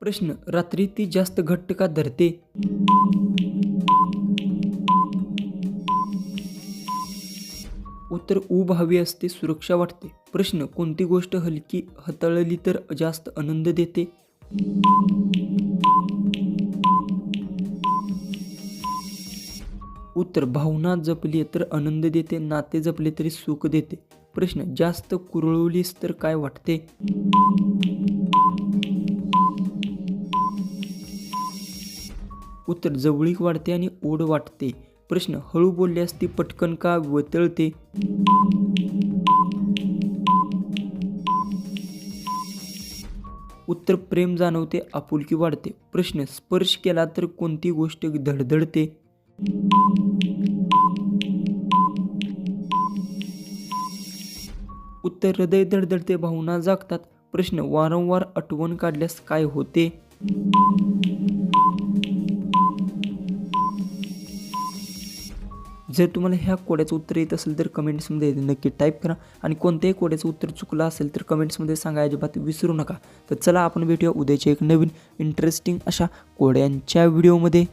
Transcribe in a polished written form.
प्रश्न, रात्री ती जास्त घट्ट का धरते? उत्तर, ऊब हवी असते, सुरक्षा वाटते. प्रश्न, कोणती गोष्ट हलकी हाताळली तर जास्त आनंद देते? उत्तर, भावना जपली तर आनंद देते, नाते जपले तरी सुख देते. प्रश्न, जास्त कुरळलीस तर काय वाटते? उत्तर, जवळीक वाढते आणि ओढ वाटते. प्रश्न, हळू बोलल्यास ती पटकन का वतळते? उत्तर, प्रेम जाणवते, आपुलकी वाढते. प्रश्न, स्पर्श केला तर कोणती गोष्ट धडधडते? उत्तर, हृदय धडधडते, भावना जागतात. प्रश्न, वारंवार आठवण काढल्यास काय होते? जर तुम्हाला ह्या कोड्याचं उत्तर येत असेल तर कमेंट्समध्ये नक्की टाईप करा आणि कोणत्याही कोड्याचं उत्तर चुकलं असेल तर कमेंट्समध्ये सांगा, अजिबात विसरू नका. तर चला आपण भेटूया उद्याच्या एक नवीन इंटरेस्टिंग अशा कोड्यांच्या व्हिडिओमध्ये.